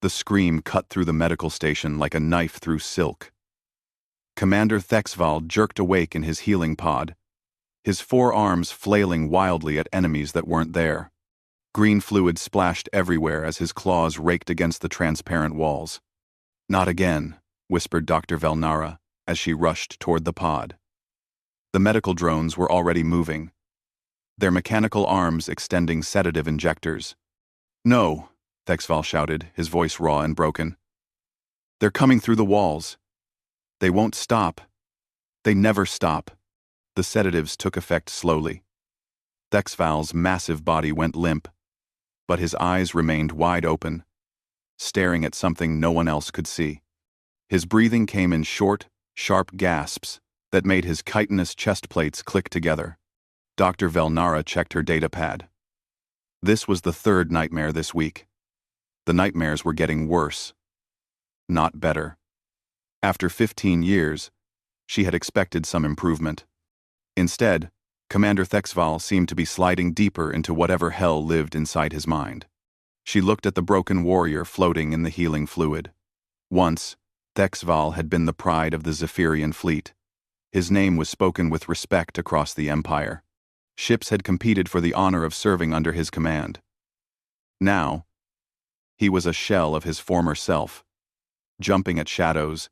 The scream cut through the medical station like a knife through silk. Commander Thexval jerked awake in his healing pod, his forearms flailing wildly at enemies that weren't there. Green fluid splashed everywhere as his claws raked against the transparent walls. "Not again," whispered Dr. Velnara as she rushed toward the pod. The medical drones were already moving, their mechanical arms extending sedative injectors. "No," Thexval shouted, his voice raw and broken. "They're coming through the walls. They won't stop. They never stop." The sedatives took effect slowly. Thexval's massive body went limp, but his eyes remained wide open, staring at something no one else could see. His breathing came in short, sharp gasps that made his chitinous chest plates click together. Dr. Velnara checked her datapad. This was the third nightmare this week. The nightmares were getting worse, not better. After 15 years, she had expected some improvement. Instead, Commander Thexval seemed to be sliding deeper into whatever hell lived inside his mind. She looked at the broken warrior floating in the healing fluid. Once, Thexval had been the pride of the Zephyrian fleet. His name was spoken with respect across the Empire. Ships had competed for the honor of serving under his command. Now, he was a shell of his former self, jumping at shadows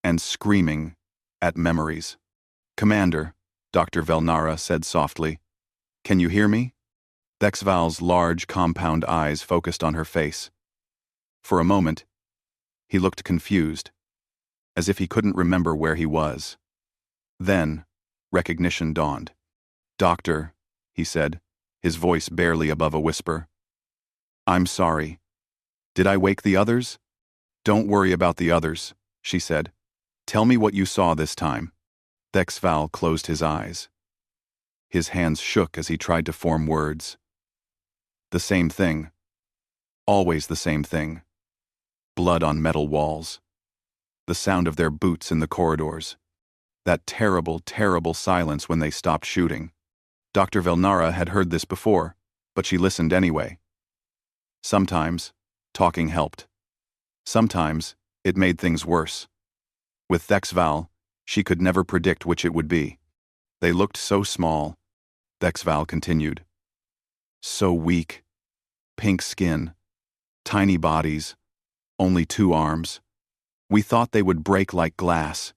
and screaming at memories. "Commander," Dr. Velnara said softly, "can you hear me?" Thexval's large, compound eyes focused on her face. For a moment, he looked confused, as if he couldn't remember where he was. Then, recognition dawned. "Doctor," he said, his voice barely above a whisper. "I'm sorry. Did I wake the others?" "Don't worry about the others," she said. "Tell me what you saw this time." Thexval closed his eyes. His hands shook as he tried to form words. The same thing. Always the same thing. Blood on metal walls. The sound of their boots in the corridors. That terrible, terrible silence when they stopped shooting. Dr. Velnara had heard this before, but she listened anyway. Sometimes, talking helped. Sometimes, it made things worse. With Thexval, she could never predict which it would be. They looked so small, Thexval continued. So weak. Pink skin. Tiny bodies. Only 2 arms. We thought they would break like glass.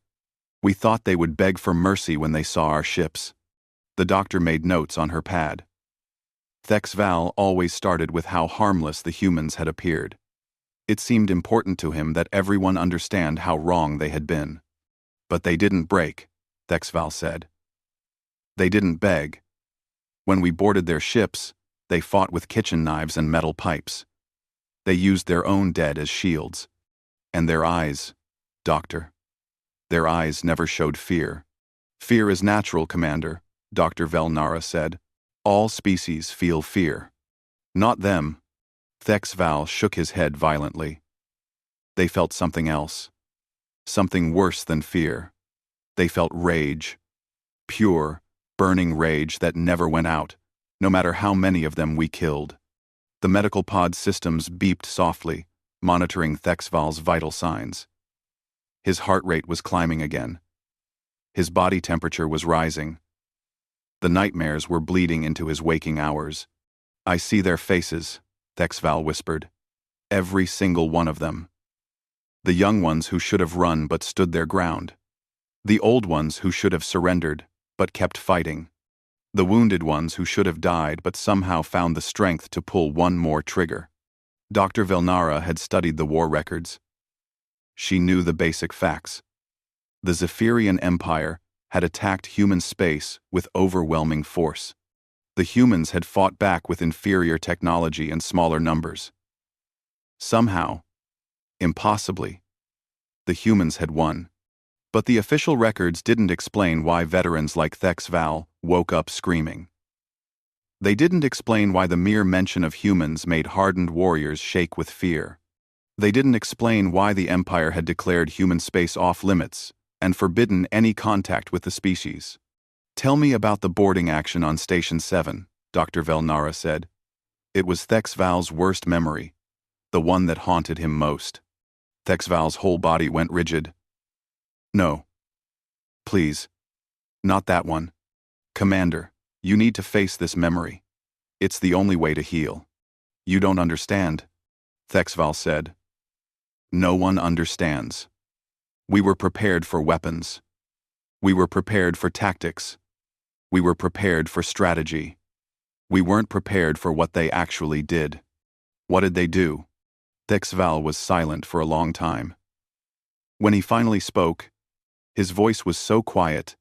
We thought they would beg for mercy when they saw our ships. The doctor made notes on her pad. Thexval always started with how harmless the humans had appeared. It seemed important to him that everyone understand how wrong they had been. But they didn't break, Thexval said. They didn't beg. When we boarded their ships, they fought with kitchen knives and metal pipes. They used their own dead as shields. And their eyes, Doctor. Their eyes never showed fear. "Fear is natural, Commander," Dr. Velnara said. "All species feel fear." "Not them." Thexval shook his head violently. They felt something else. Something worse than fear. They felt rage. Pure, burning rage that never went out, no matter how many of them we killed. The medical pod systems beeped softly, monitoring Thexval's vital signs. His heart rate was climbing again. His body temperature was rising. The nightmares were bleeding into his waking hours. "I see their faces," Thexval whispered. "Every single one of them. The young ones who should have run but stood their ground. The old ones who should have surrendered but kept fighting. The wounded ones who should have died but somehow found the strength to pull one more trigger." Dr. Velnara had studied the war records. She knew the basic facts. The Zephyrian Empire had attacked human space with overwhelming force. The humans had fought back with inferior technology and smaller numbers. Somehow, impossibly, the humans had won. But the official records didn't explain why veterans like Thexval woke up screaming. They didn't explain why the mere mention of humans made hardened warriors shake with fear. They didn't explain why the Empire had declared human space off-limits and forbidden any contact with the species. "Tell me about the boarding action on Station 7, Dr. Velnara said. It was Thexval's worst memory. The one that haunted him most. Thexval's whole body went rigid. No. Please. Not that one. Commander, you need to face this memory. It's the only way to heal. You don't understand, Thexval said. No one understands. We were prepared for weapons. We were prepared for tactics. We were prepared for strategy. We weren't prepared for what they actually did. What did they do? Thexval was silent for a long time. When he finally spoke, his voice was so quiet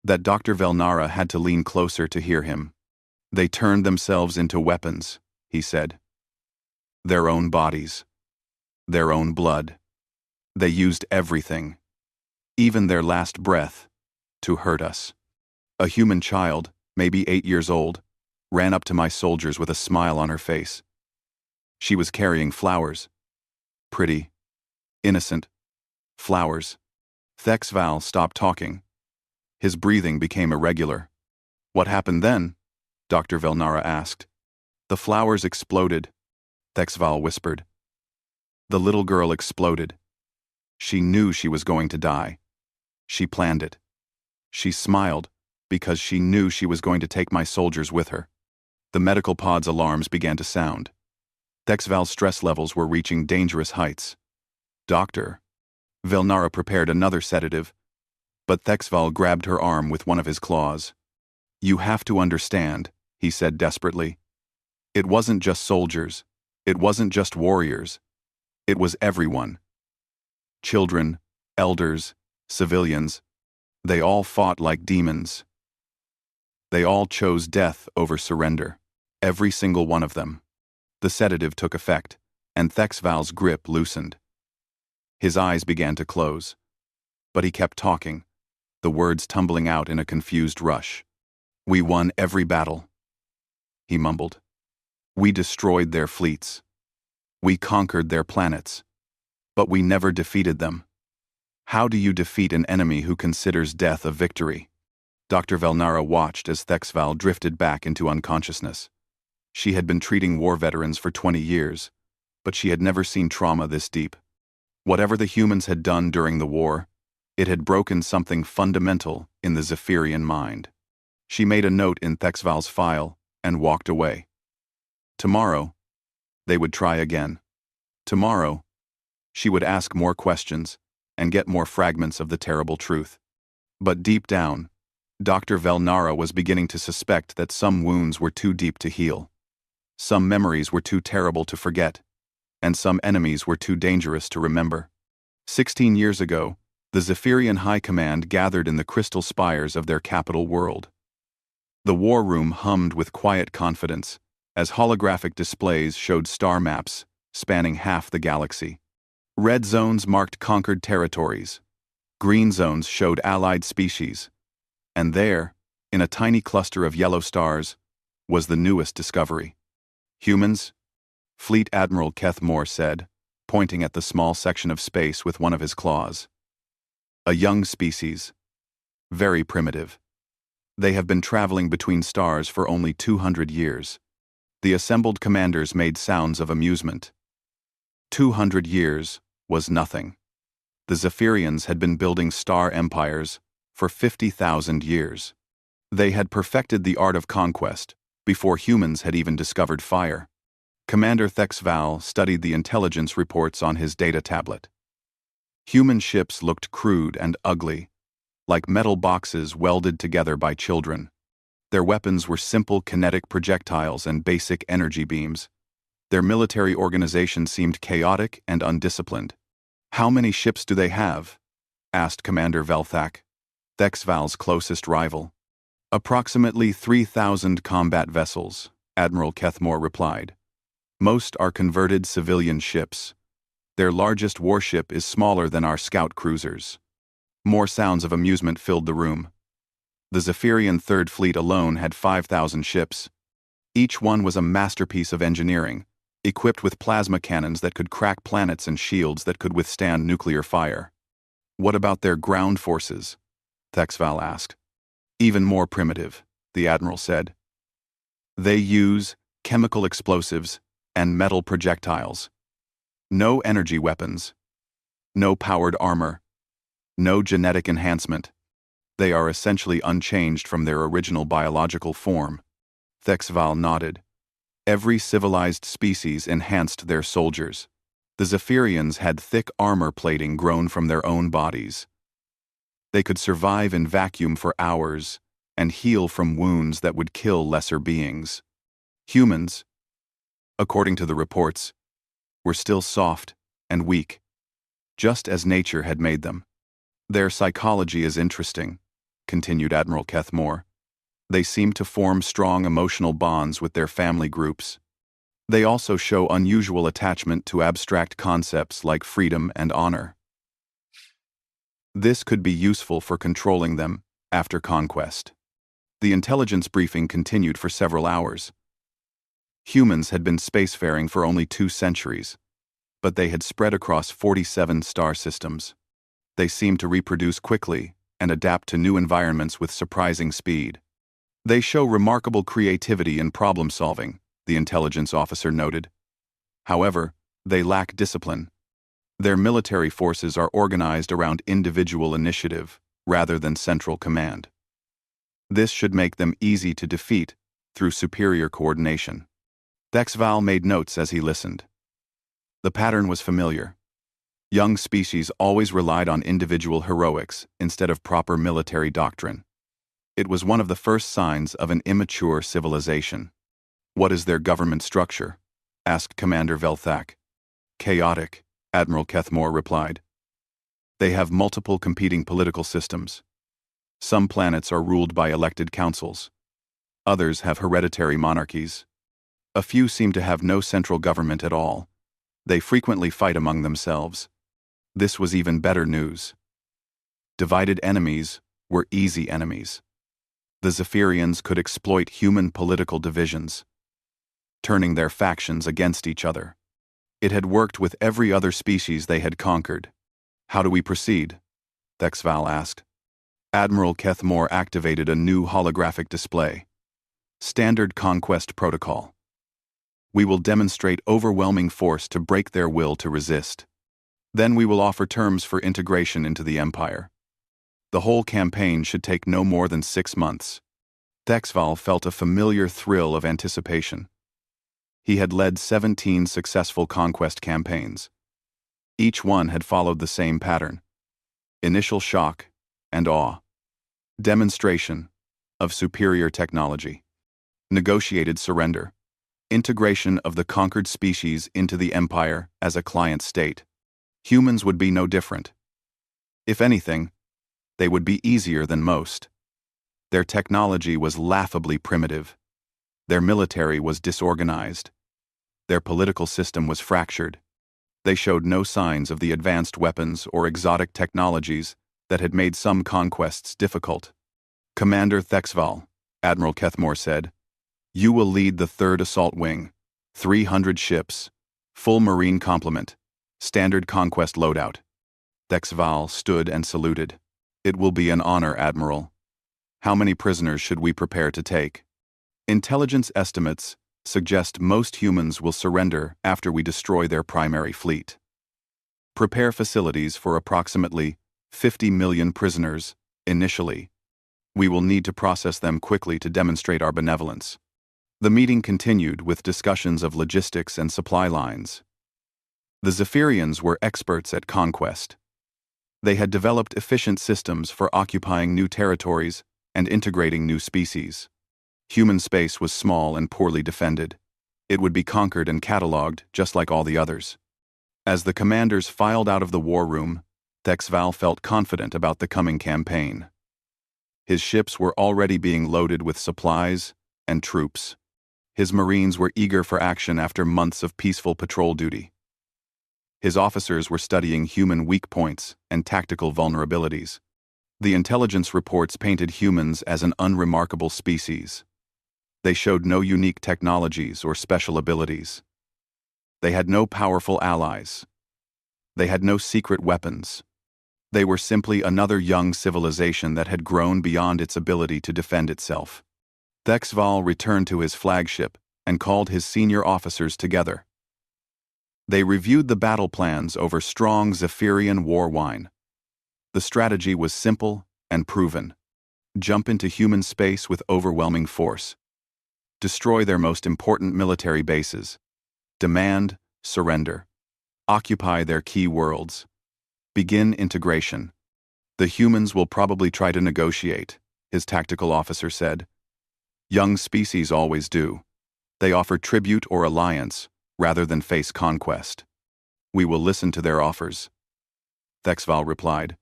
that Dr. Velnara had to lean closer to hear him. They turned themselves into weapons, he said. Their own bodies. Their own blood. They used everything, even their last breath, to hurt us. A human child, maybe 8 years old, ran up to my soldiers with a smile on her face. She was carrying flowers. Pretty, innocent flowers. Thexval stopped talking. His breathing became irregular. What happened then? Dr. Velnara asked. The flowers exploded, Thexval whispered. The little girl exploded. She knew she was going to die. She planned it. She smiled because she knew she was going to take my soldiers with her. The medical pod's alarms began to sound. Thexval's stress levels were reaching dangerous heights. Doctor. Velnara prepared another sedative, but Thexval grabbed her arm with one of his claws. You have to understand, he said desperately. It wasn't just soldiers. It wasn't just warriors. It was everyone. Children, elders, civilians. They all fought like demons. They all chose death over surrender. Every single one of them. The sedative took effect, and Thexval's grip loosened. His eyes began to close. But he kept talking, the words tumbling out in a confused rush. We won every battle, he mumbled. We destroyed their fleets. We conquered their planets. But we never defeated them. How do you defeat an enemy who considers death a victory? Dr. Velnara watched as Thexval drifted back into unconsciousness. She had been treating war veterans for 20 years, but she had never seen trauma this deep. Whatever the humans had done during the war, it had broken something fundamental in the Zephyrian mind. She made a note in Thexval's file and walked away. Tomorrow, they would try again. Tomorrow, she would ask more questions and get more fragments of the terrible truth. But deep down, Dr. Velnara was beginning to suspect that some wounds were too deep to heal. Some memories were too terrible to forget, and some enemies were too dangerous to remember. 16 years ago, the Zephyrian High Command gathered in the crystal spires of their capital world. The war room hummed with quiet confidence as holographic displays showed star maps spanning half the galaxy. Red zones marked conquered territories. Green zones showed allied species. And there, in a tiny cluster of yellow stars, was the newest discovery. Humans? Fleet Admiral Keth Moore said, pointing at the small section of space with one of his claws. A young species. Very primitive. They have been traveling between stars for only 200 years. The assembled commanders made sounds of amusement. 200 years was nothing. The Zephyrians had been building star empires for 50,000 years. They had perfected the art of conquest before humans had even discovered fire. Commander Thexval studied the intelligence reports on his data tablet. Human ships looked crude and ugly, like metal boxes welded together by children. Their weapons were simple kinetic projectiles and basic energy beams. Their military organization seemed chaotic and undisciplined. How many ships do they have? Asked Commander Velthak, Thexval's closest rival. Approximately 3,000 combat vessels, Admiral Kethmore replied. Most are converted civilian ships. Their largest warship is smaller than our scout cruisers. More sounds of amusement filled the room. The Zephyrian Third Fleet alone had 5,000 ships. Each one was a masterpiece of engineering, equipped with plasma cannons that could crack planets and shields that could withstand nuclear fire. What about their ground forces? Thexval asked. Even more primitive, the Admiral said. They use chemical explosives and metal projectiles. No energy weapons. No powered armor. No genetic enhancement. They are essentially unchanged from their original biological form. Thexval nodded. Every civilized species enhanced their soldiers. The Zephyrians had thick armor plating grown from their own bodies. They could survive in vacuum for hours and heal from wounds that would kill lesser beings. Humans, according to the reports, were still soft and weak, just as nature had made them. Their psychology is interesting, continued Admiral Kethmore. They seem to form strong emotional bonds with their family groups. They also show unusual attachment to abstract concepts like freedom and honor. This could be useful for controlling them after conquest. The intelligence briefing continued for several hours. Humans had been spacefaring for only 2 centuries, but they had spread across 47 star systems. They seemed to reproduce quickly and adapt to new environments with surprising speed. They show remarkable creativity in problem-solving, the intelligence officer noted. However, they lack discipline. Their military forces are organized around individual initiative rather than central command. This should make them easy to defeat through superior coordination. Thexval made notes as he listened. The pattern was familiar. Young species always relied on individual heroics instead of proper military doctrine. It was one of the first signs of an immature civilization. What is their government structure? Asked Commander Velthak. Chaotic, Admiral Kethmore replied. They have multiple competing political systems. Some planets are ruled by elected councils. Others have hereditary monarchies. A few seem to have no central government at all. They frequently fight among themselves. This was even better news. Divided enemies were easy enemies. The Zephyrians could exploit human political divisions, turning their factions against each other. It had worked with every other species they had conquered. How do we proceed? Thexval asked. Admiral Kethmore activated a new holographic display. Standard Conquest Protocol. We will demonstrate overwhelming force to break their will to resist. Then we will offer terms for integration into the Empire. The whole campaign should take no more than 6 months. Thexval felt a familiar thrill of anticipation. He had led 17 successful conquest campaigns. Each one had followed the same pattern. Initial shock and awe. Demonstration of superior technology. Negotiated surrender. Integration of the conquered species into the Empire as a client state. Humans would be no different. If anything, they would be easier than most. Their technology was laughably primitive. Their military was disorganized. Their political system was fractured. They showed no signs of the advanced weapons or exotic technologies that had made some conquests difficult. Commander Thexval, Admiral Kethmore said, you will lead the 3rd Assault Wing, 300 ships, full marine complement, standard conquest loadout. Thexval stood and saluted. It will be an honor, Admiral. How many prisoners should we prepare to take? Intelligence estimates suggest most humans will surrender after we destroy their primary fleet. Prepare facilities for approximately 50 million prisoners, initially. We will need to process them quickly to demonstrate our benevolence. The meeting continued with discussions of logistics and supply lines. The Zephyrians were experts at conquest. They had developed efficient systems for occupying new territories and integrating new species. Human space was small and poorly defended. It would be conquered and catalogued just like all the others. As the commanders filed out of the war room, Thexval felt confident about the coming campaign. His ships were already being loaded with supplies and troops. His Marines were eager for action after months of peaceful patrol duty. His officers were studying human weak points and tactical vulnerabilities. The intelligence reports painted humans as an unremarkable species. They showed no unique technologies or special abilities. They had no powerful allies. They had no secret weapons. They were simply another young civilization that had grown beyond its ability to defend itself. Thexval returned to his flagship and called his senior officers together. They reviewed the battle plans over strong Zephyrian war wine. The strategy was simple and proven. Jump into human space with overwhelming force. Destroy their most important military bases. Demand surrender. Occupy their key worlds. Begin integration. The humans will probably try to negotiate, his tactical officer said. Young species always do. They offer tribute or alliance, rather than face conquest. We will listen to their offers. Thexval replied.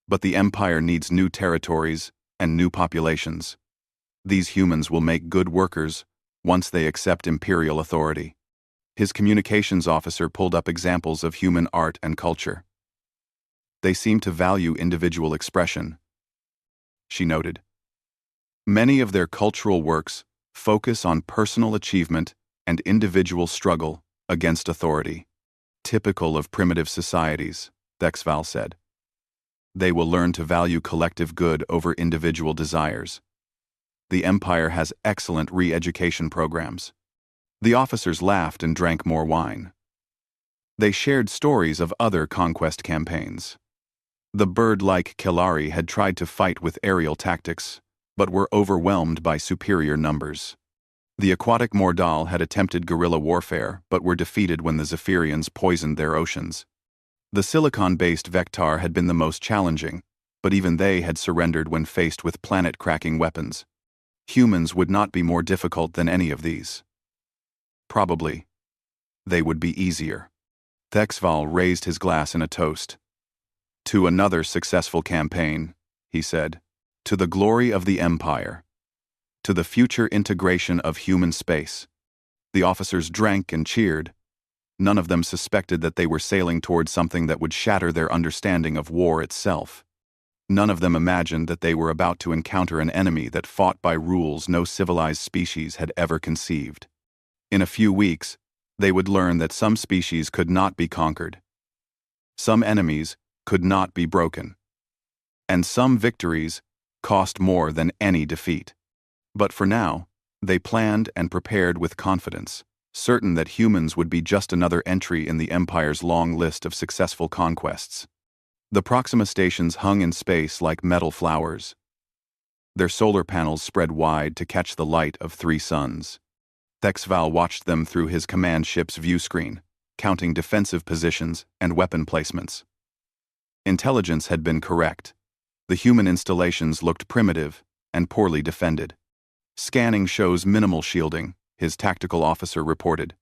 But the Empire needs new territories and new populations. These humans will make good workers once they accept Imperial authority. His communications officer pulled up examples of human art and culture. They seem to value individual expression, she noted. Many of their cultural works focus on personal achievement and individual struggle against authority. Typical of primitive societies, Thexval said. They will learn to value collective good over individual desires. The Empire has excellent re-education programs. The officers laughed and drank more wine. They shared stories of other conquest campaigns. The bird-like Kelari had tried to fight with aerial tactics, but were overwhelmed by superior numbers. The aquatic Mordal had attempted guerrilla warfare, but were defeated when the Zephyrians poisoned their oceans. The silicon-based Vectar had been the most challenging, but even they had surrendered when faced with planet-cracking weapons. Humans would not be more difficult than any of these. Probably, they would be easier. Thexval raised his glass in a toast. To another successful campaign, he said. To the glory of the Empire. To the future integration of human space. The officers drank and cheered. None of them suspected that they were sailing towards something that would shatter their understanding of war itself. None of them imagined that they were about to encounter an enemy that fought by rules no civilized species had ever conceived. In a few weeks, they would learn that some species could not be conquered. Some enemies could not be broken. And some victories cost more than any defeat. But for now, they planned and prepared with confidence, certain that humans would be just another entry in the Empire's long list of successful conquests. The Proxima stations hung in space like metal flowers. Their solar panels spread wide to catch the light of 3 suns. Thexval watched them through his command ship's view screen, counting defensive positions and weapon placements. Intelligence had been correct. The human installations looked primitive and poorly defended. Scanning shows minimal shielding, his tactical officer reported.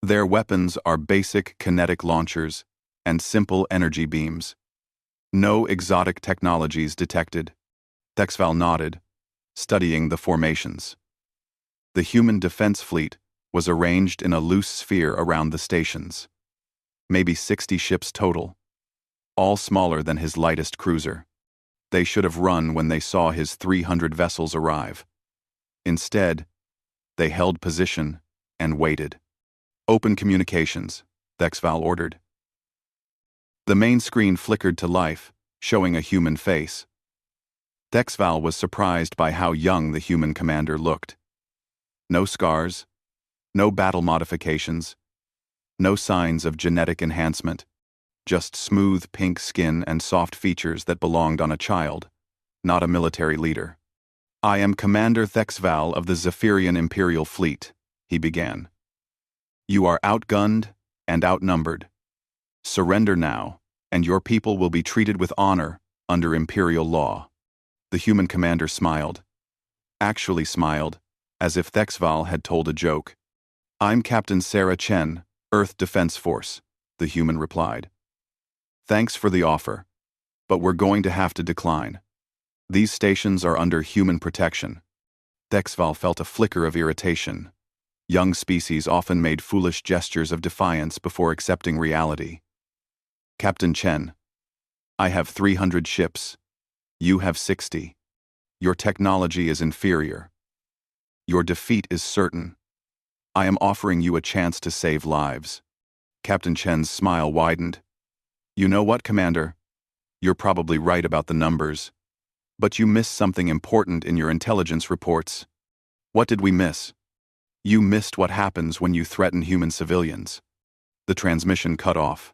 Their weapons are basic kinetic launchers and simple energy beams. No exotic technologies detected. Thexval nodded, studying the formations. The human defense fleet was arranged in a loose sphere around the stations. Maybe 60 ships total, all smaller than his lightest cruiser. They should have run when they saw his 300 vessels arrive. Instead, they held position and waited. Open communications, Thexval ordered. The main screen flickered to life, showing a human face. Thexval was surprised by how young the human commander looked. No scars, no battle modifications, no signs of genetic enhancement. Just smooth pink skin and soft features that belonged on a child, not a military leader. I am Commander Thexval of the Zephyrian Imperial Fleet, he began. You are outgunned and outnumbered. Surrender now, and your people will be treated with honor under Imperial law. The human commander smiled. Actually smiled, as if Thexval had told a joke. I'm Captain Sarah Chen, Earth Defense Force, the human replied. Thanks for the offer, but we're going to have to decline. These stations are under human protection. Thexval felt a flicker of irritation. Young species often made foolish gestures of defiance before accepting reality. Captain Chen, I have 300 ships. You have 60. Your technology is inferior. Your defeat is certain. I am offering you a chance to save lives. Captain Chen's smile widened. You know what, Commander? You're probably right about the numbers. But you missed something important in your intelligence reports. What did we miss? You missed what happens when you threaten human civilians. The transmission cut off.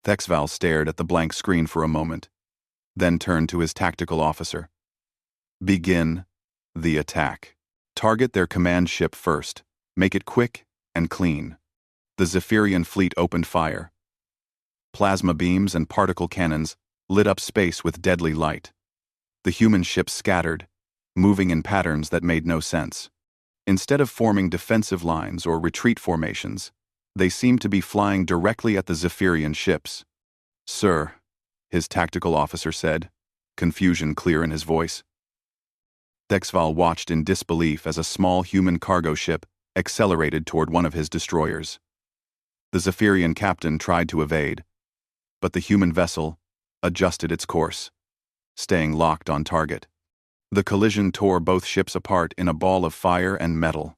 Thexval stared at the blank screen for a moment, then turned to his tactical officer. Begin the attack. Target their command ship first. Make it quick and clean. The Zephyrian fleet opened fire. Plasma beams and particle cannons lit up space with deadly light. The human ships scattered, moving in patterns that made no sense. Instead of forming defensive lines or retreat formations, they seemed to be flying directly at the Zephyrian ships. "Sir," his tactical officer said, confusion clear in his voice. Thexval watched in disbelief as a small human cargo ship accelerated toward one of his destroyers. The Zephyrian captain tried to evade, but the human vessel adjusted its course, staying locked on target. The collision tore both ships apart in a ball of fire and metal.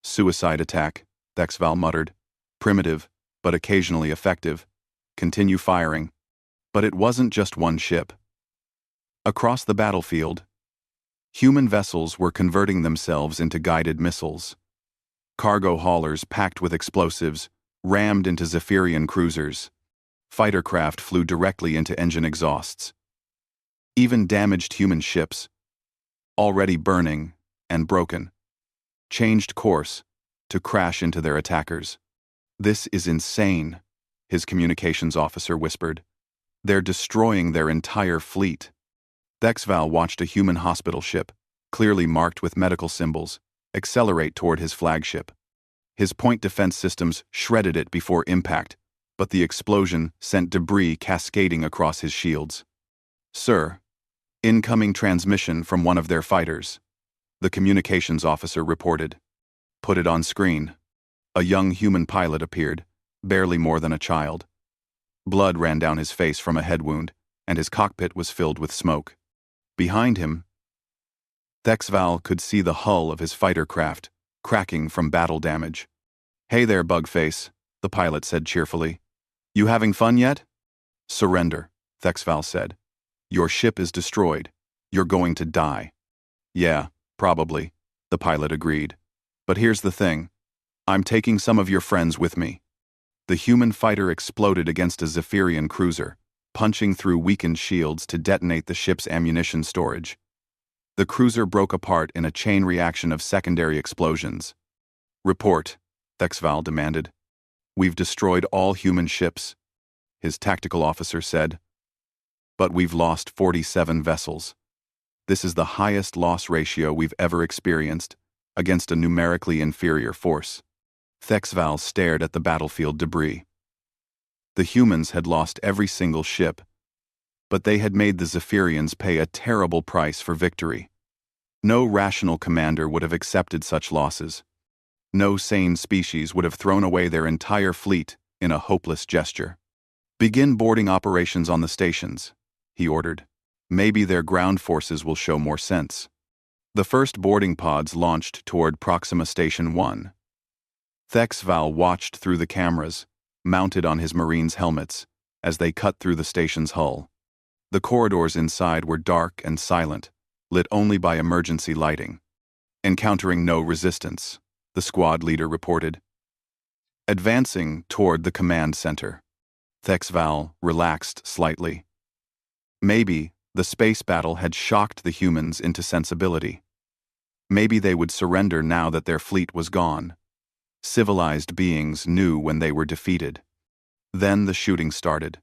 "Suicide attack," Thexval muttered. "Primitive, but occasionally effective. Continue firing." But it wasn't just one ship. Across the battlefield, human vessels were converting themselves into guided missiles. Cargo haulers packed with explosives rammed into Zephyrian cruisers. Fighter craft flew directly into engine exhausts. Even damaged human ships, already burning and broken, changed course to crash into their attackers. "This is insane," his communications officer whispered. "They're destroying their entire fleet." Thexval watched a human hospital ship, clearly marked with medical symbols, accelerate toward his flagship. His point defense systems shredded it before impact, but the explosion sent debris cascading across his shields. "Sir, incoming transmission from one of their fighters," the communications officer reported. "Put it on screen." A young human pilot appeared, barely more than a child. Blood ran down his face from a head wound, and his cockpit was filled with smoke. Behind him, Thexval could see the hull of his fighter craft, cracking from battle damage. "Hey there, Bugface," the pilot said cheerfully. "You having fun yet?" "Surrender," Thexval said. "Your ship is destroyed. You're going to die." "Yeah, probably," the pilot agreed. "But here's the thing. I'm taking some of your friends with me." The human fighter exploded against a Zephyrian cruiser, punching through weakened shields to detonate the ship's ammunition storage. The cruiser broke apart in a chain reaction of secondary explosions. "Report," Thexval demanded. "We've destroyed all human ships," his tactical officer said. "But we've lost 47 vessels. This is the highest loss ratio we've ever experienced against a numerically inferior force." Thexval stared at the battlefield debris. The humans had lost every single ship, but they had made the Zephyrians pay a terrible price for victory. No rational commander would have accepted such losses. No sane species would have thrown away their entire fleet in a hopeless gesture. "Begin boarding operations on the stations," he ordered. "Maybe their ground forces will show more sense." The first boarding pods launched toward Proxima Station 1. Thexval watched through the cameras, mounted on his Marines' helmets, as they cut through the station's hull. The corridors inside were dark and silent, lit only by emergency lighting. "Encountering no resistance," the squad leader reported. Advancing toward the command center. Thexval relaxed slightly. Maybe the space battle had shocked the humans into sensibility. Maybe they would surrender now that their fleet was gone. Civilized beings knew when they were defeated. Then the shooting started.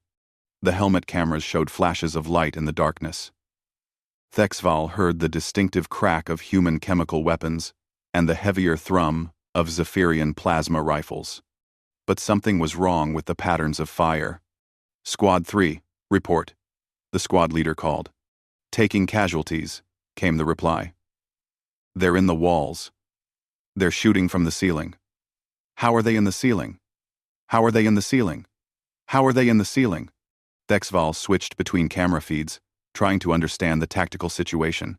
The helmet cameras showed flashes of light in the darkness. Thexval heard the distinctive crack of human chemical weapons and the heavier thrum of Zephyrian plasma rifles. But something was wrong with the patterns of fire. "Squad 3, report," the squad leader called. "Taking casualties," came the reply. "They're in the walls. They're shooting from the ceiling." "How are they in the ceiling? How are they in the ceiling? How are they in the ceiling?" Thexval switched between camera feeds, trying to understand the tactical situation.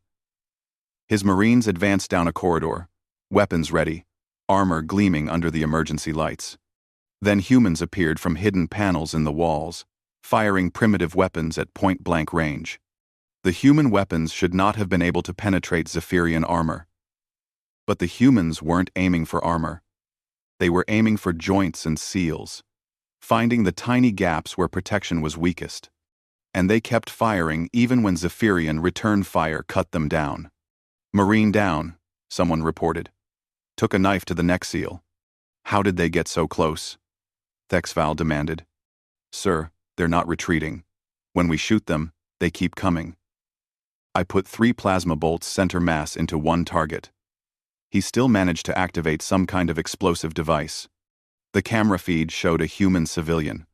His Marines advanced down a corridor, weapons ready, armor gleaming under the emergency lights. Then humans appeared from hidden panels in the walls, firing primitive weapons at point-blank range. The human weapons should not have been able to penetrate Zephyrian armor. But the humans weren't aiming for armor. They were aiming for joints and seals, finding the tiny gaps where protection was weakest. And they kept firing even when Zephyrian return fire cut them down. "Marine down," someone reported. "Took a knife to the neck seal." "How did they get so close?" Thexval demanded. "Sir, they're not retreating. When we shoot them, they keep coming." I put 3 plasma bolts center mass into one target. He still managed to activate some kind of explosive device. The camera feed showed a human civilian,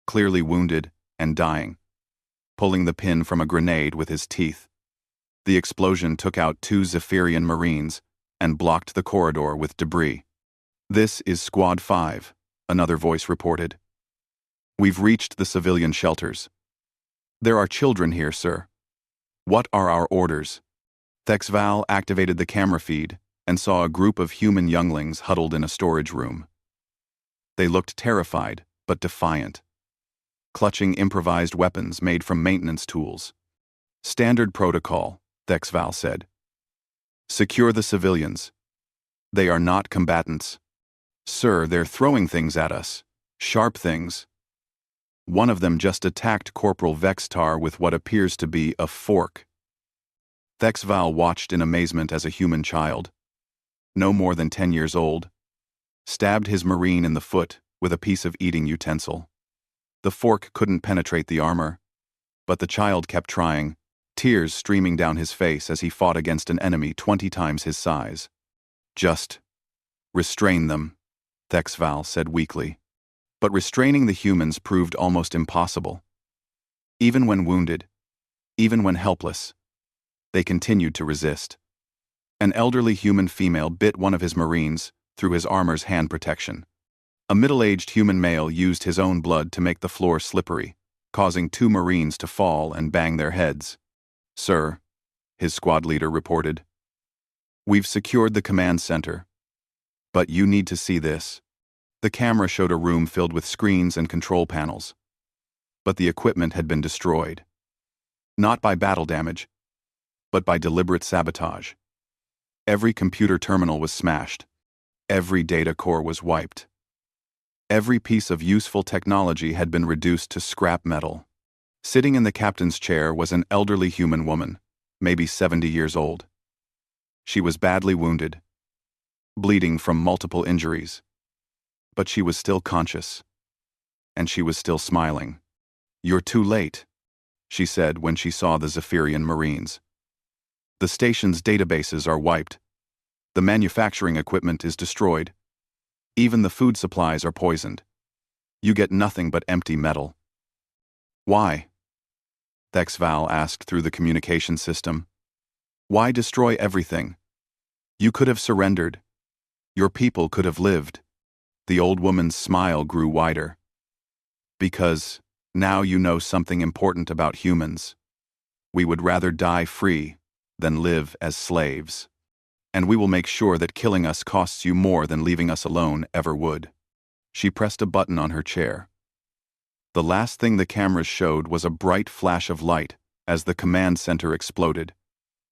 clearly wounded and dying, pulling the pin from a grenade with his teeth. The explosion took out 2 Zephyrian Marines and blocked the corridor with debris. "This is Squad 5, another voice reported. "We've reached the civilian shelters. There are children here, sir. What are our orders?" Thexval activated the camera feed and saw a group of human younglings huddled in a storage room. They looked terrified, but defiant, clutching improvised weapons made from maintenance tools. "Standard protocol," Thexval said. "Secure the civilians. They are not combatants." "Sir, they're throwing things at us. Sharp things." One of them just attacked Corporal Vextar with what appears to be a fork. Thexval watched in amazement as a human child, no more than 10 years old, stabbed his Marine in the foot with a piece of eating utensil. The fork couldn't penetrate the armor, but the child kept trying, tears streaming down his face as he fought against an enemy 20 times his size. "Just restrain them," Thexval said weakly. But restraining the humans proved almost impossible. Even when wounded, even when helpless, they continued to resist. An elderly human female bit one of his Marines through his armor's hand protection. A middle-aged human male used his own blood to make the floor slippery, causing 2 Marines to fall and bang their heads. "Sir," his squad leader reported, "we've secured the command center. But you need to see this." The camera showed a room filled with screens and control panels. But the equipment had been destroyed. Not by battle damage, but by deliberate sabotage. Every computer terminal was smashed. Every data core was wiped. Every piece of useful technology had been reduced to scrap metal. Sitting in the captain's chair was an elderly human woman, maybe 70 years old. She was badly wounded, bleeding from multiple injuries. But she was still conscious. And she was still smiling. "You're too late," she said when she saw the Zephyrian Marines. "The station's databases are wiped. The manufacturing equipment is destroyed. Even the food supplies are poisoned. You get nothing but empty metal." "Why?" Thexval asked through the communication system. "Why destroy everything? You could have surrendered. Your people could have lived." The old woman's smile grew wider. "Because now you know something important about humans. We would rather die free than live as slaves. And we will make sure that killing us costs you more than leaving us alone ever would." She pressed a button on her chair. The last thing the cameras showed was a bright flash of light as the command center exploded,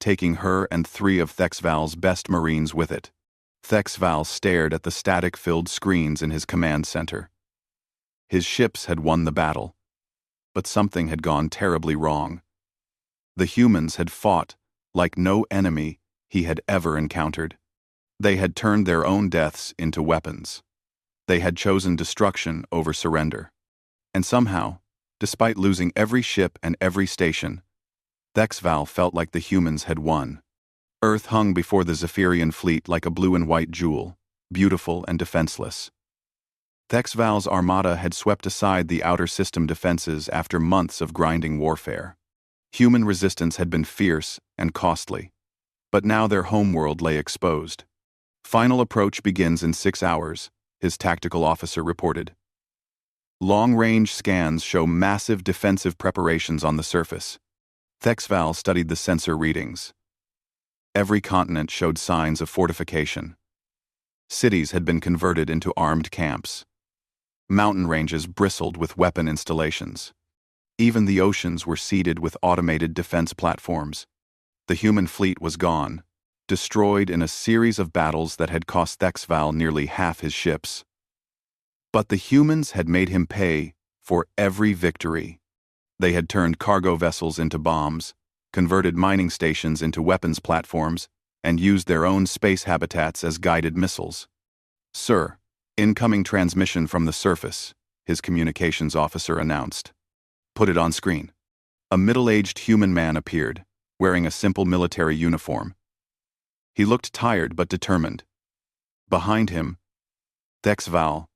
taking her and 3 of Thexval's best Marines with it. Thexval stared at the static-filled screens in his command center. His ships had won the battle, but something had gone terribly wrong. The humans had fought like no enemy he had ever encountered. They had turned their own deaths into weapons. They had chosen destruction over surrender. And somehow, despite losing every ship and every station, Thexval felt like the humans had won. Earth hung before the Zephyrian fleet like a blue and white jewel, beautiful and defenseless. Thexval's armada had swept aside the outer system defenses after months of grinding warfare. Human resistance had been fierce and costly, but now their homeworld lay exposed. "Final approach begins in 6 hours, his tactical officer reported. Long-range scans show massive defensive preparations on the surface. Thexval studied the sensor readings. Every continent showed signs of fortification. Cities had been converted into armed camps. Mountain ranges bristled with weapon installations. Even the oceans were seeded with automated defense platforms. The human fleet was gone, destroyed in a series of battles that had cost Thexval nearly half his ships. But the humans had made him pay for every victory. They had turned cargo vessels into bombs, converted mining stations into weapons platforms, and used their own space habitats as guided missiles. "Sir, incoming transmission from the surface," his communications officer announced. "Put it on screen." A middle-aged human man appeared, wearing a simple military uniform. He looked tired but determined. Behind him, Thexval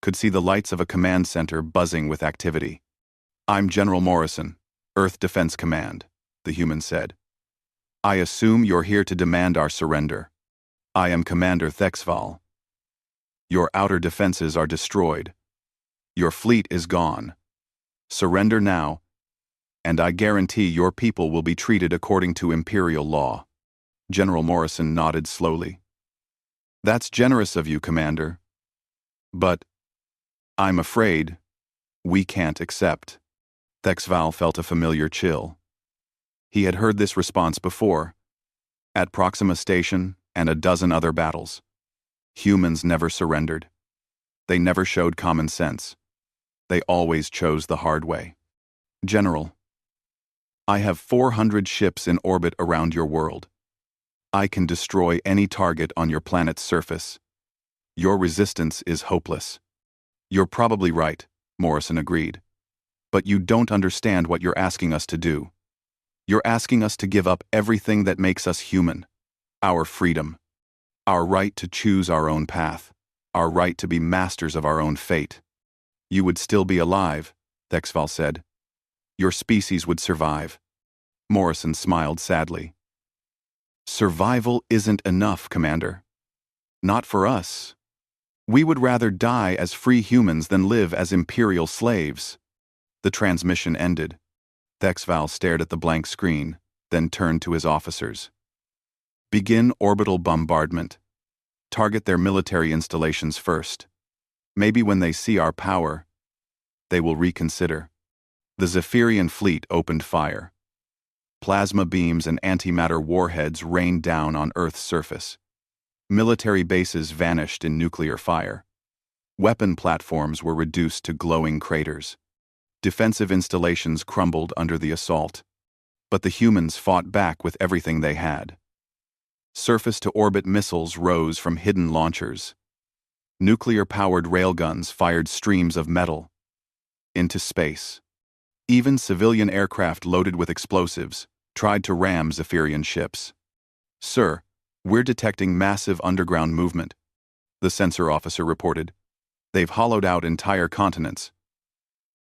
could see the lights of a command center buzzing with activity. "I'm General Morrison, Earth Defense Command," the human said. "I assume you're here to demand our surrender. I am Commander Thexval. Your outer defenses are destroyed. Your fleet is gone. Surrender now, and I guarantee your people will be treated according to Imperial law." General Morrison nodded slowly. "That's generous of you, Commander. But I'm afraid we can't accept." Thexval felt a familiar chill. He had heard this response before, at Proxima Station and a dozen other battles. Humans never surrendered. They never showed common sense. They always chose the hard way. "General, I have 400 ships in orbit around your world. I can destroy any target on your planet's surface. Your resistance is hopeless." "You're probably right," Morrison agreed. "But you don't understand what you're asking us to do. You're asking us to give up everything that makes us human. Our freedom. Our right to choose our own path. Our right to be masters of our own fate." "You would still be alive," Thexval said. "Your species would survive." Morrison smiled sadly. "Survival isn't enough, Commander. Not for us. We would rather die as free humans than live as Imperial slaves." The transmission ended. Thexval stared at the blank screen, then turned to his officers. "Begin orbital bombardment. Target their military installations first. Maybe when they see our power, they will reconsider." The Zephyrian fleet opened fire. Plasma beams and antimatter warheads rained down on Earth's surface. Military bases vanished in nuclear fire. Weapon platforms were reduced to glowing craters. Defensive installations crumbled under the assault. But the humans fought back with everything they had. Surface-to-orbit missiles rose from hidden launchers. Nuclear-powered railguns fired streams of metal into space. Even civilian aircraft loaded with explosives tried to ram Zephyrian ships. "Sir, we're detecting massive underground movement," the sensor officer reported. "They've hollowed out entire continents.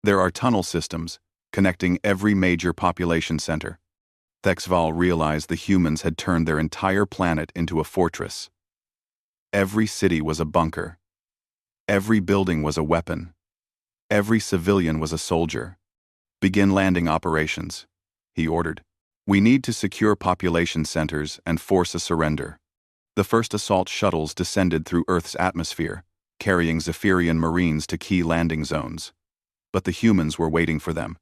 There are tunnel systems connecting every major population center." Thexval realized the humans had turned their entire planet into a fortress. Every city was a bunker. Every building was a weapon. Every civilian was a soldier. "Begin landing operations," he ordered. "We need to secure population centers and force a surrender." The first assault shuttles descended through Earth's atmosphere, carrying Zephyrian Marines to key landing zones. But the humans were waiting for them.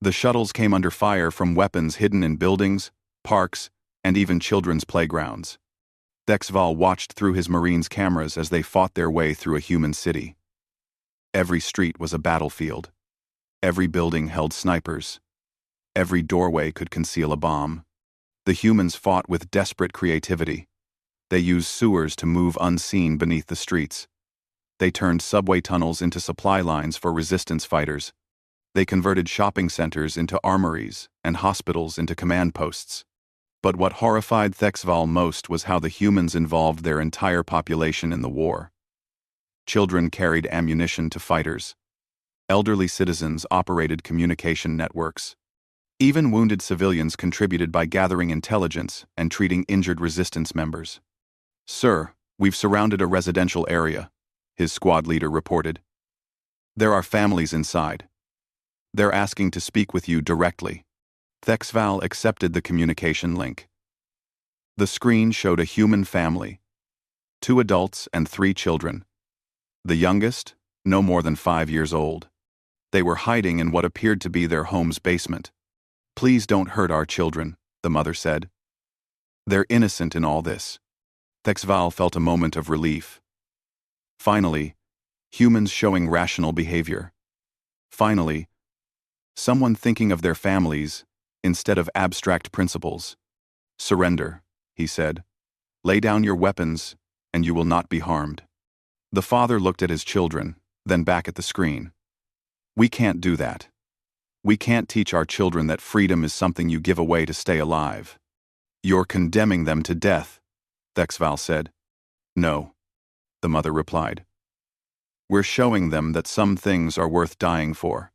The shuttles came under fire from weapons hidden in buildings, parks, and even children's playgrounds. Thexval watched through his Marines' cameras as they fought their way through a human city. Every street was a battlefield. Every building held snipers. Every doorway could conceal a bomb. The humans fought with desperate creativity. They used sewers to move unseen beneath the streets. They turned subway tunnels into supply lines for resistance fighters. They converted shopping centers into armories and hospitals into command posts. But what horrified Thexval most was how the humans involved their entire population in the war. Children carried ammunition to fighters. Elderly citizens operated communication networks. Even wounded civilians contributed by gathering intelligence and treating injured resistance members. "Sir, we've surrounded a residential area," his squad leader reported. "There are families inside. They're asking to speak with you directly." Thexval accepted the communication link. The screen showed a human family, 2 adults and 3 children. The youngest, no more than 5 years old. They were hiding in what appeared to be their home's basement. "Please don't hurt our children," the mother said. "They're innocent in all this." Thexval felt a moment of relief. Finally, humans showing rational behavior. Finally, someone thinking of their families instead of abstract principles. Surrender, he said. Lay down your weapons, and you will not be harmed. The father looked at his children, then back at the screen. We can't do that. We can't teach our children that freedom is something you give away to stay alive. You're condemning them to death, Thexval said. No, the mother replied. We're showing them that some things are worth dying for.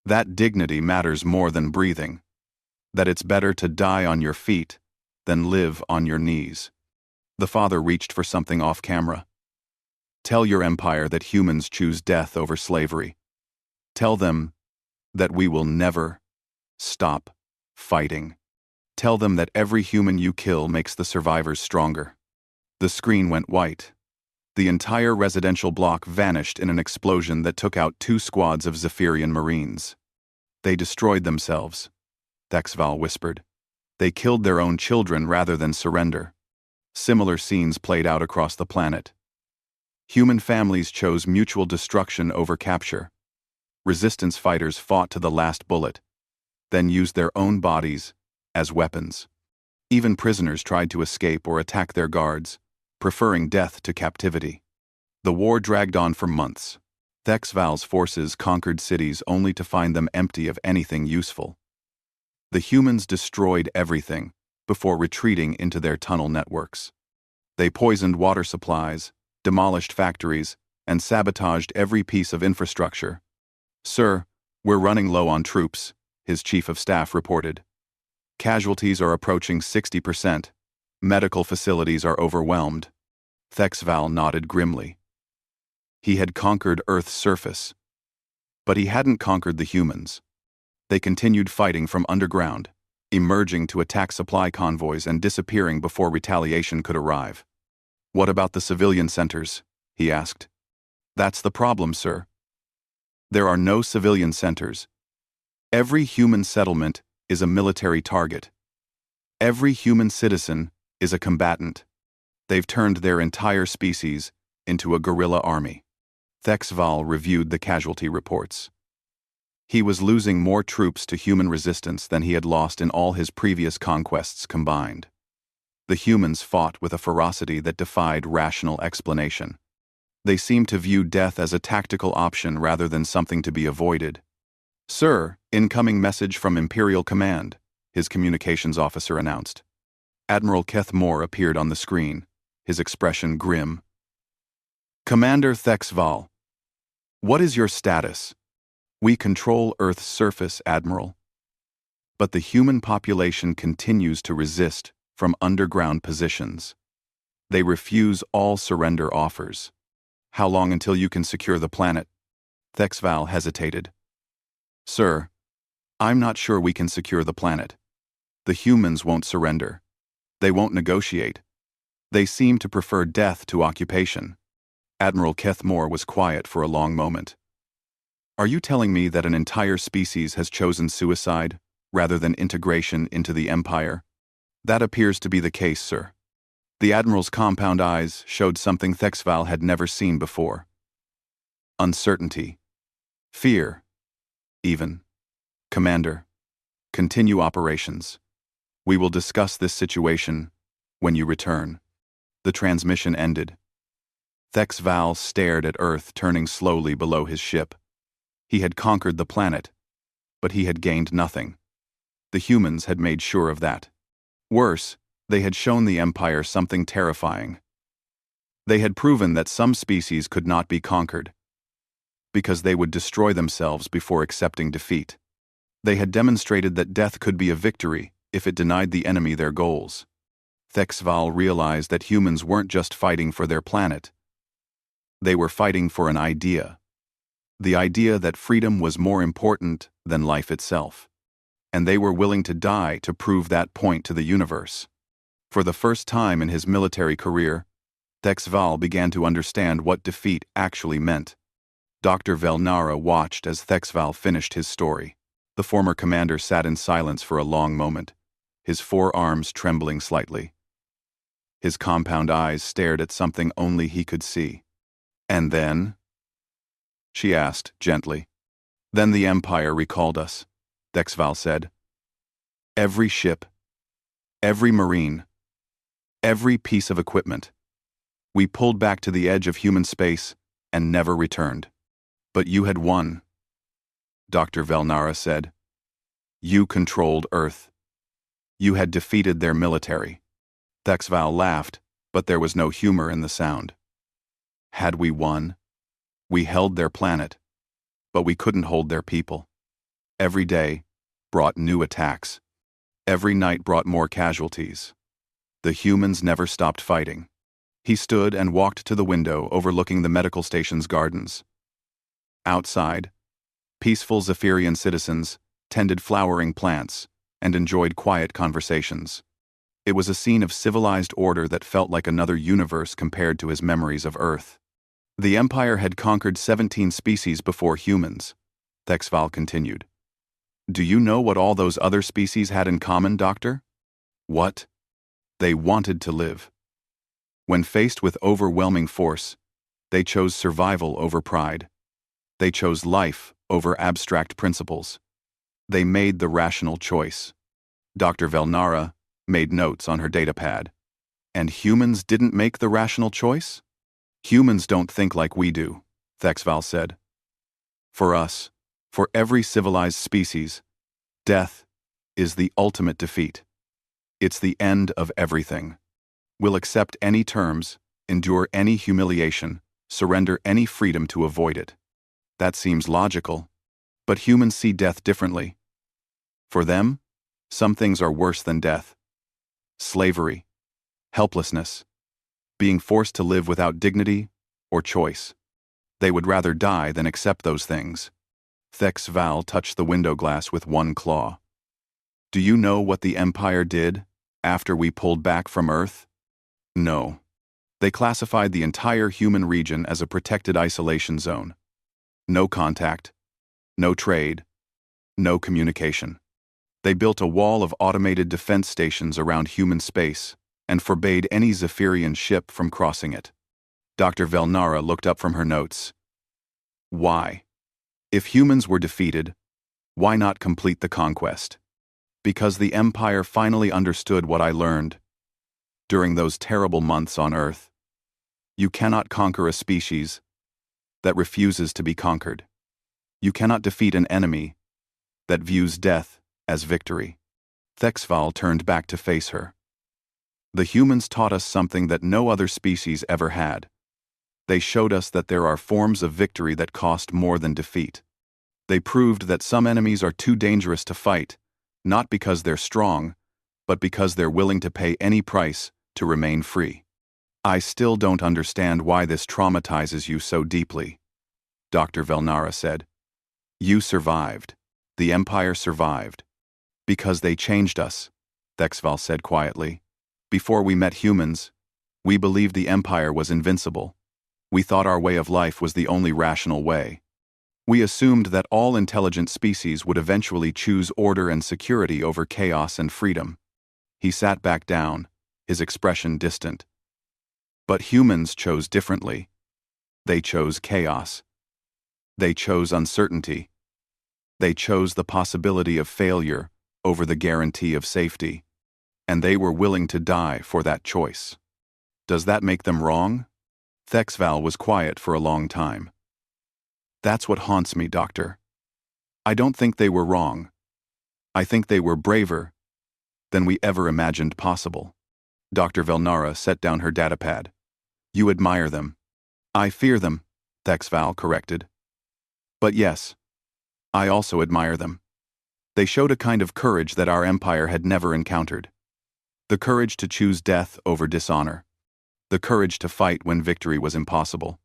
That dignity matters more than breathing. That it's better to die on your feet than live on your knees. The father reached for something off camera. Tell your empire that humans choose death over slavery. Tell them that we will never stop fighting. Tell them that every human you kill makes the survivors stronger. The screen went white. The entire residential block vanished in an explosion that took out 2 squads of Zephyrian Marines. They destroyed themselves, Thexval whispered. They killed their own children rather than surrender. Similar scenes played out across the planet. Human families chose mutual destruction over capture. Resistance fighters fought to the last bullet, then used their own bodies as weapons. Even prisoners tried to escape or attack their guards, preferring death to captivity. The war dragged on for months. Thexval's forces conquered cities only to find them empty of anything useful. The humans destroyed everything before retreating into their tunnel networks. They poisoned water supplies, demolished factories, and sabotaged every piece of infrastructure. Sir, we're running low on troops, his chief of staff reported. Casualties are approaching 60%. Medical facilities are overwhelmed. Thexval nodded grimly. He had conquered Earth's surface. But he hadn't conquered the humans. They continued fighting from underground, emerging to attack supply convoys and disappearing before retaliation could arrive. What about the civilian centers? He asked. That's the problem, sir. There are no civilian centers. Every human settlement is a military target. Every human citizen is a combatant. They've turned their entire species into a guerrilla army. Thexval reviewed the casualty reports. He was losing more troops to human resistance than he had lost in all his previous conquests combined. The humans fought with a ferocity that defied rational explanation. They seemed to view death as a tactical option rather than something to be avoided. Sir, incoming message from Imperial Command, his communications officer announced. Admiral Keth Moore appeared on the screen, his expression grim. Commander Thexval, what is your status? We control Earth's surface, Admiral. But the human population continues to resist from underground positions. They refuse all surrender offers. How long until you can secure the planet? Thexval hesitated. Sir, I'm not sure we can secure the planet. The humans won't surrender. They won't negotiate. They seem to prefer death to occupation. Admiral Keth Moore was quiet for a long moment. Are you telling me that an entire species has chosen suicide rather than integration into the Empire? That appears to be the case, sir. The Admiral's compound eyes showed something Thexval had never seen before. Uncertainty. Fear. Even. Commander, continue operations. We will discuss this situation when you return. The transmission ended. Thexval stared at Earth turning slowly below his ship. He had conquered the planet, but he had gained nothing. The humans had made sure of that. Worse, they had shown the Empire something terrifying. They had proven that some species could not be conquered, because they would destroy themselves before accepting defeat. They had demonstrated that death could be a victory if it denied the enemy their goals. Thexval realized that humans weren't just fighting for their planet. They were fighting for an idea. The idea that freedom was more important than life itself. And they were willing to die to prove that point to the universe. For the first time in his military career, Thexval began to understand what defeat actually meant. Dr. Velnara watched as Thexval finished his story. The former commander sat in silence for a long moment, his forearms trembling slightly. His compound eyes stared at something only he could see. And then, she asked, gently. Then the Empire recalled us, Thexval said. Every ship, every marine, every piece of equipment. We pulled back to the edge of human space and never returned. But you had won, Dr. Velnara said. You controlled Earth. You had defeated their military. Thexval laughed, but there was no humor in the sound. Had we won? We held their planet, but we couldn't hold their people. Every day brought new attacks. Every night brought more casualties. The humans never stopped fighting. He stood and walked to the window overlooking the medical station's gardens. Outside, peaceful Zephyrian citizens tended flowering plants and enjoyed quiet conversations. It was a scene of civilized order that felt like another universe compared to his memories of Earth. The Empire had conquered 17 species before humans, Thexval continued. Do you know what all those other species had in common, Doctor? What? They wanted to live. When faced with overwhelming force, they chose survival over pride. They chose life over abstract principles. They made the rational choice. Dr. Velnara made notes on her datapad. And humans didn't make the rational choice? Humans don't think like we do, Thexval said. For us, for every civilized species, death is the ultimate defeat. It's the end of everything. We'll accept any terms, endure any humiliation, surrender any freedom to avoid it. That seems logical, but humans see death differently. For them, some things are worse than death. Slavery, helplessness, being forced to live without dignity or choice. They would rather die than accept those things. Thexval touched the window glass with one claw. Do you know what the Empire did after we pulled back from Earth? No. They classified the entire human region as a protected isolation zone. No contact, no trade, no communication. They built a wall of automated defense stations around human space and forbade any Zephyrian ship from crossing it. Dr. Velnara looked up from her notes. Why? If humans were defeated, why not complete the conquest? Because the Empire finally understood what I learned during those terrible months on Earth. You cannot conquer a species that refuses to be conquered. You cannot defeat an enemy that views death as victory. Thexval turned back to face her. The humans taught us something that no other species ever had. They showed us that there are forms of victory that cost more than defeat. They proved that some enemies are too dangerous to fight, not because they're strong, but because they're willing to pay any price to remain free. I still don't understand why this traumatizes you so deeply, Dr. Velnara said. You survived. The Empire survived. Because they changed us, Thexval said quietly. Before we met humans, we believed the Empire was invincible. We thought our way of life was the only rational way. We assumed that all intelligent species would eventually choose order and security over chaos and freedom. He sat back down, his expression distant. But humans chose differently. They chose chaos. They chose uncertainty. They chose the possibility of failure over the guarantee of safety. And they were willing to die for that choice. Does that make them wrong? Thexval was quiet for a long time. That's what haunts me, Doctor. I don't think they were wrong. I think they were braver than we ever imagined possible. Dr. Velnara set down her datapad. You admire them. I fear them, Thexval corrected. But yes, I also admire them. They showed a kind of courage that our Empire had never encountered. The courage to choose death over dishonor. The courage to fight when victory was impossible.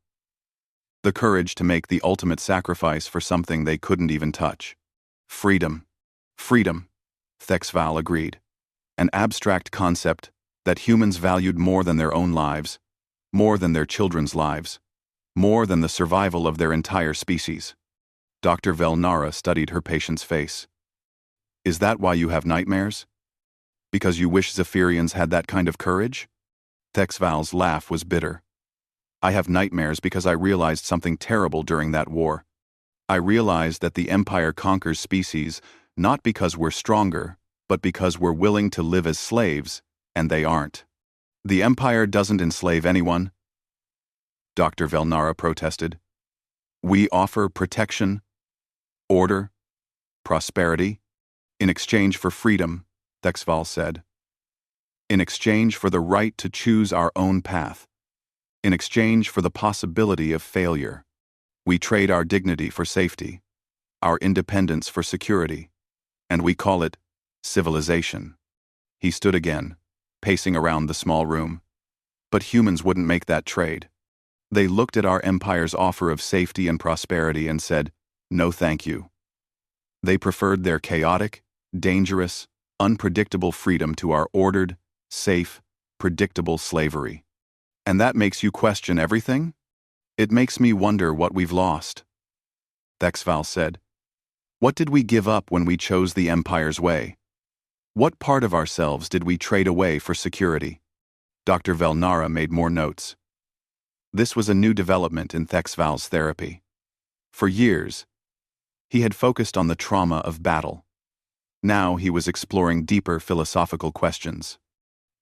The courage to make the ultimate sacrifice for something they couldn't even touch. Freedom. Freedom, Thexval agreed. An abstract concept that humans valued more than their own lives, more than their children's lives, more than the survival of their entire species. Dr. Velnara studied her patient's face. Is that why you have nightmares? Because you wish Zephyrians had that kind of courage? Thexval's laugh was bitter. I have nightmares because I realized something terrible during that war. I realized that the Empire conquers species not because we're stronger, but because we're willing to live as slaves, and they aren't. The Empire doesn't enslave anyone, Dr. Velnara protested. We offer protection, order, prosperity, in exchange for freedom, Thexval said. In exchange for the right to choose our own path. In exchange for the possibility of failure. We trade our dignity for safety, our independence for security, and we call it civilization. He stood again, pacing around the small room. But humans wouldn't make that trade. They looked at our empire's offer of safety and prosperity and said, no thank you. They preferred their chaotic, dangerous, unpredictable freedom to our ordered, safe, predictable slavery. And that makes you question everything? It makes me wonder what we've lost. Thexval said. What did we give up when we chose the Empire's way? What part of ourselves did we trade away for security? Dr. Velnara made more notes. This was a new development in Thexval's therapy. For years, he had focused on the trauma of battle. Now he was exploring deeper philosophical questions.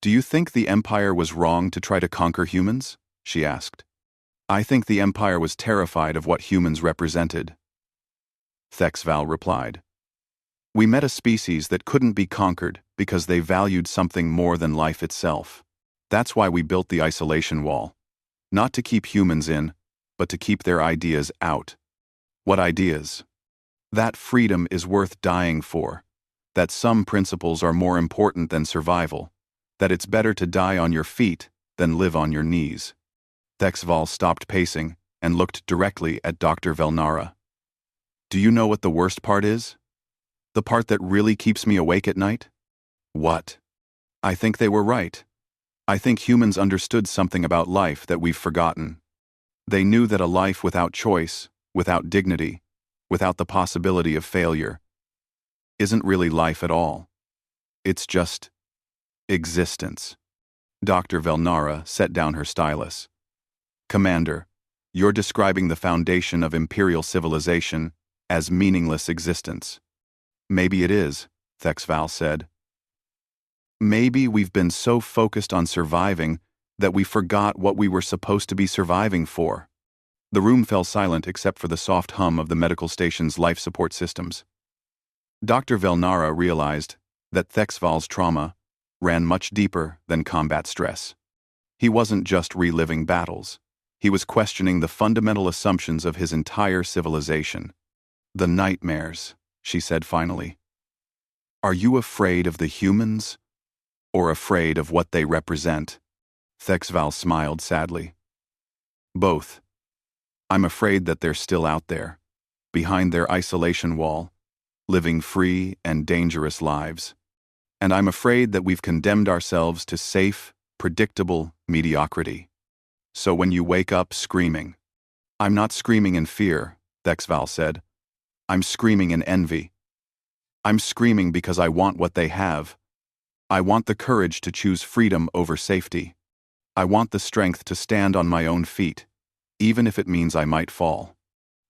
Do you think the Empire was wrong to try to conquer humans? She asked. I think the Empire was terrified of what humans represented. Thexval replied. We met a species that couldn't be conquered because they valued something more than life itself. That's why we built the isolation wall. Not to keep humans in, but to keep their ideas out. What ideas? That freedom is worth dying for. That some principles are more important than survival. That it's better to die on your feet than live on your knees. Thexval stopped pacing and looked directly at Dr. Velnara. Do you know what the worst part is? The part that really keeps me awake at night? What? I think they were right. I think humans understood something about life that we've forgotten. They knew that a life without choice, without dignity, without the possibility of failure, isn't really life at all. It's just existence. Dr. Velnara set down her stylus. Commander, you're describing the foundation of imperial civilization as meaningless existence. Maybe it is, Thexval said. Maybe we've been so focused on surviving that we forgot what we were supposed to be surviving for. The room fell silent except for the soft hum of the medical station's life support systems. Dr. Velnara realized that Thexval's trauma ran much deeper than combat stress. He wasn't just reliving battles. He was questioning the fundamental assumptions of his entire civilization. The nightmares, she said finally. Are you afraid of the humans? Or afraid of what they represent? Thexval smiled sadly. Both. I'm afraid that they're still out there, behind their isolation wall, living free and dangerous lives. And I'm afraid that we've condemned ourselves to safe, predictable mediocrity. So when you wake up screaming, I'm not screaming in fear, Thexval said. I'm screaming in envy. I'm screaming because I want what they have. I want the courage to choose freedom over safety. I want the strength to stand on my own feet, even if it means I might fall.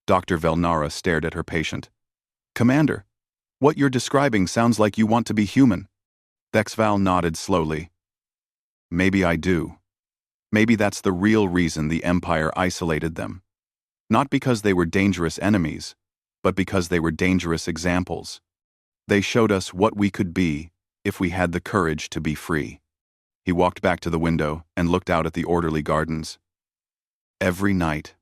Dr. Velnara stared at her patient. Commander, what you're describing sounds like you want to be human. Thexval nodded slowly. Maybe I do. Maybe that's the real reason the Empire isolated them. Not because they were dangerous enemies, but because they were dangerous examples. They showed us what we could be if we had the courage to be free. He walked back to the window and looked out at the orderly gardens. Every night,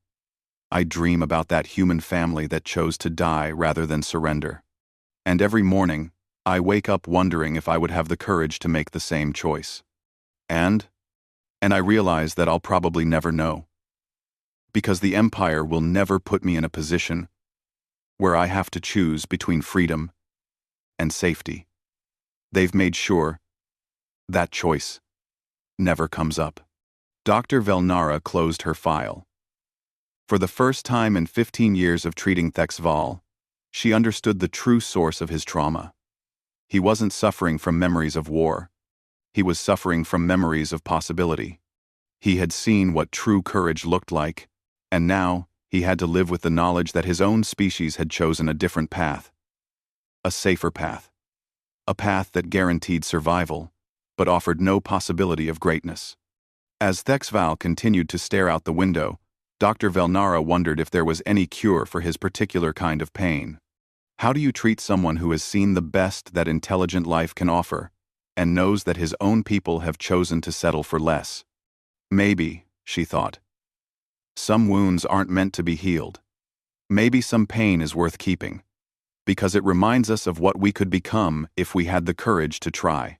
I dream about that human family that chose to die rather than surrender. And every morning, I wake up wondering if I would have the courage to make the same choice. And I realize that I'll probably never know. Because the Empire will never put me in a position where I have to choose between freedom and safety. They've made sure that choice never comes up. Dr. Velnara closed her file. For the first time in 15 years of treating Thexval, she understood the true source of his trauma. He wasn't suffering from memories of war. He was suffering from memories of possibility. He had seen what true courage looked like, and now he had to live with the knowledge that his own species had chosen a different path. A safer path. A path that guaranteed survival, but offered no possibility of greatness. As Thexval continued to stare out the window, Dr. Velnara wondered if there was any cure for his particular kind of pain. How do you treat someone who has seen the best that intelligent life can offer, and knows that his own people have chosen to settle for less? Maybe, she thought, some wounds aren't meant to be healed. Maybe some pain is worth keeping, because it reminds us of what we could become if we had the courage to try.